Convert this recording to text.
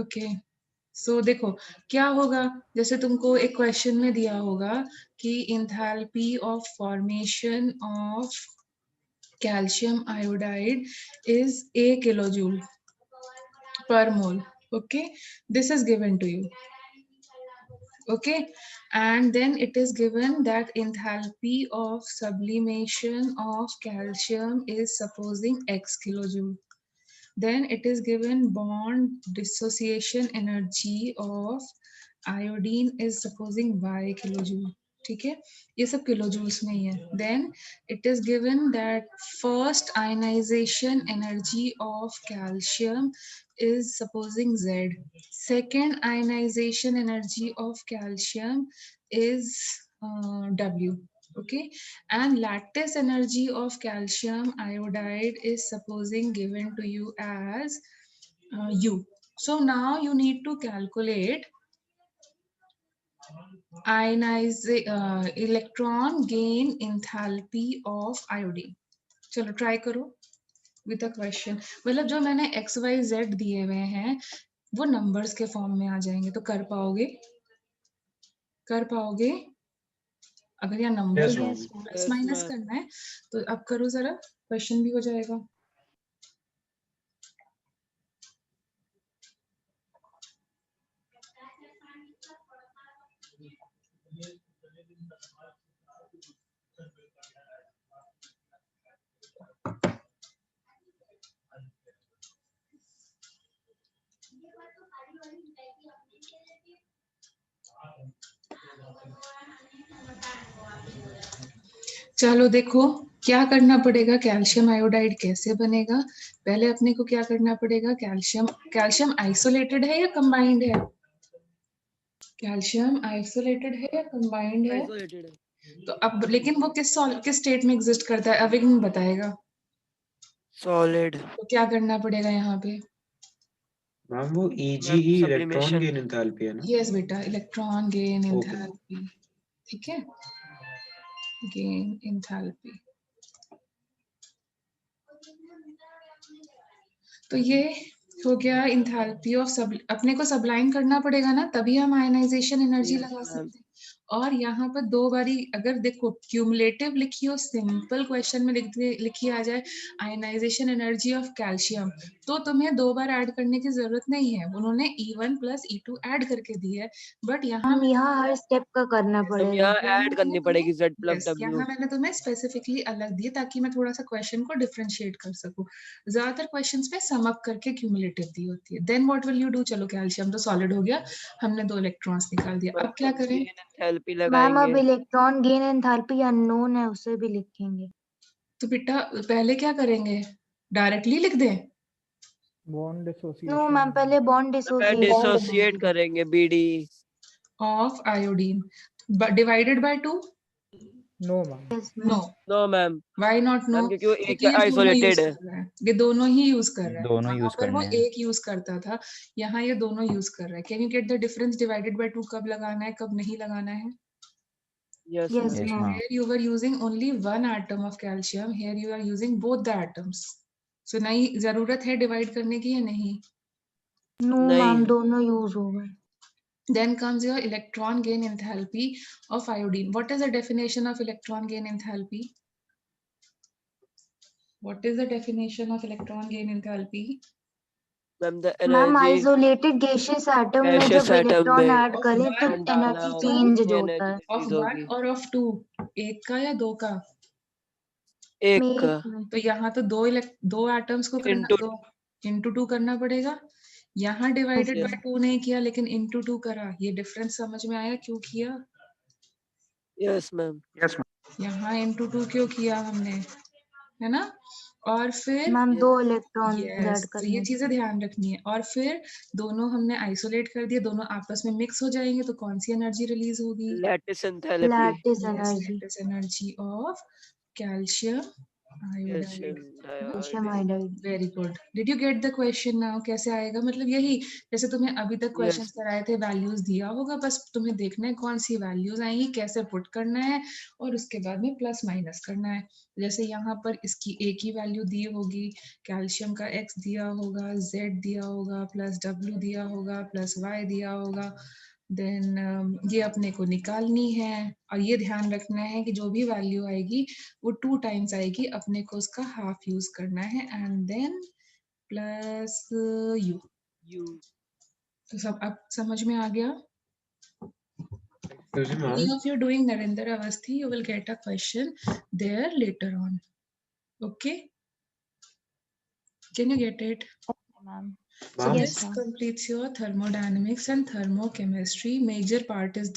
Okay so देखो क्या होगा, जैसे तुमको एक क्वेश्चन में दिया होगा कि enthalpy of formation of calcium iodide is a kilojoule per mole. Okay, this is given to you. Okay, and then it is given that enthalpy of sublimation of calcium is supposing x kilojoule. Then it is given bond dissociation energy of iodine is supposing y kilojoule. ठीक है, ये सब kilojoules में ही है. Then it is given that first ionization energy of calcium is supposing Z. Second ionization energy of calcium is W. Okay, and lattice energy of calcium iodide is supposing given to you as U. So now you need to calculate electron gain enthalpy of iodine. चलो try करो with a question. मतलब जो मैंने x Y Z दिए हुए हैं वो numbers के फॉर्म में आ जाएंगे, तो कर पाओगे? कर पाओगे? अगर यहाँ नंबर प्लस माइनस करना है तो अब करो जरा, क्वेश्चन भी हो जाएगा. चलो देखो क्या करना पड़ेगा, कैल्शियम आयोडाइड कैसे बनेगा. पहले अपने को क्या करना पड़ेगा, कैल्शियम आइसोलेटेड है या कंबाइंड है? कैल्शियम आइसोलेटेड है या कंबाइंड है? तो अब लेकिन वो किस स्टेट में एग्जिस्ट करता है, अविग्न बताएगा. सॉलिड. तो क्या करना पड़ेगा यहाँ पे? मैम वो EGE इलेक्ट्रॉन गेन एंथैल्पी है ना? यस बेटा, इलेक्ट्रॉन गेन एंथैल्पी. ठीक है, गेन एंथैल्पी. तो ये हो गया इंथैल्पी ऑफ सब. अपने को सबलाइन करना पड़ेगा ना, तभी हम आयनाइजेशन एनर्जी लगा सकते हैं. और यहाँ पर दो बारी अगर देखो क्यूमुलेटिव लिखी हो, सिंपल क्वेश्चन में लिखी आ जाए आयनाइजेशन एनर्जी ऑफ कैल्शियम, तो तुम्हें दो बार ऐड करने की जरूरत नहीं है. उन्होंने E1 प्लस E2 ऐड करके दी है, बट यहाँ हर स्टेप का करना पड़ेगा, यहाँ ऐड करनी पड़ेगी Z प्लस W. यहाँ मैंने तुम्हें स्पेसिफिकली अलग दिए ताकि मैं थोड़ा सा क्वेश्चन को डिफरेंशिएट कर सकूं. ज्यादातर क्वेश्चंस में सम अप करके क्यूमुलेटिव दी होती है. Then what will you do? चलो कैल्शियम तो सॉलिड हो गया, हमने 2 इलेक्ट्रॉन्स निकाल दिया. अब क्या करें? मैम अब इलेक्ट्रॉन गेन एंथैल्पी अननोन है, उसे भी लिखेंगे. तो बेटा पहले क्या करेंगे, डायरेक्टली लिख दें? Bond dissociation. नो मैम, पहले बॉन्ड डिसोसिएट करेंगे BD of iodine divided by 2. No ma'am. No ma'am. Why not no? क्योंकि एक आइसोलेटेड है. ये दोनों ही यूज कर रहा है. दोनों यूज पर वो करने हैं. एक यूज करता था, यहाँ ये दोनों यूज कर रहा है. Can you get the difference? Divided by 2 कब लगाना है, कब नहीं लगाना है? Yes, ma'am. Here you were using only one atom of calcium, here you are using both the atoms. So नहीं जरूरत है डिवाइड करने की या नहीं? नो मैम, दोनों यूज हो गए. Then comes your electron gain enthalpy of iodine. What is the definition of electron gain enthalpy? What is the definition of electron gain enthalpy? Ma'am isolated gaseous atom में जब electron add करें तो energy change जो होता है. Of one और of to? एक का या दो का? एक का. तो यहाँ तो दो एटम्स को करना, इंटू 2 करना पड़ेगा. यहाँ डिवाइडेड बाय 2 नहीं किया लेकिन इंटू 2 करा. ये डिफरेंस समझ में आया क्यों किया? Yes ma'am. यहाँ इंटू 2 क्यों किया हमने, है ना? और फिर मैम 2 इलेक्ट्रॉन ऐड तो ये चीजें ध्यान रखनी है. और फिर दोनों हमने आइसोलेट कर दिए, दोनों आपस में मिक्स हो जाएंगे तो कौन सी एनर्जी रिलीज होगी? Lattice enthalpy. Lattice energy of calcium Calcium calcium iodide. Iodide. Very good. Did you get the question now? कैसे आएगा? मतलब यही जैसे तुम्हें अभी तक क्वेश्चंस Yes. कराए थे, वैल्यूज दिया होगा, बस तुम्हें देखना है कौन सी वैल्यूज आएंगी, कैसे पुट करना है, और उसके बाद में प्लस माइनस करना है। जैसे यहाँ पर इसकी ए की वैल्यू दी होगी, कैल्शियम का एक्स दिया होगा, जेड दिया होगा, प्लस डब्ल्यू दिया होगा, प्लस वाई दिया होगा। देन ये अपने को निकालनी है, और ये ध्यान रखना है कि जो भी वैल्यू आएगी वो 2 टाइम्स आएगी, अपने को उसका हाफ यूज करना है, and then plus U. U. तो सब अब समझ में आ गया? Excuse me, Any ma'am. of you doing Narendra Avasthi, you will get a question there later on. Okay? Can you get it? Ma'am So Ma'am, this completes your thermodynamics and thermochemistry. Major part is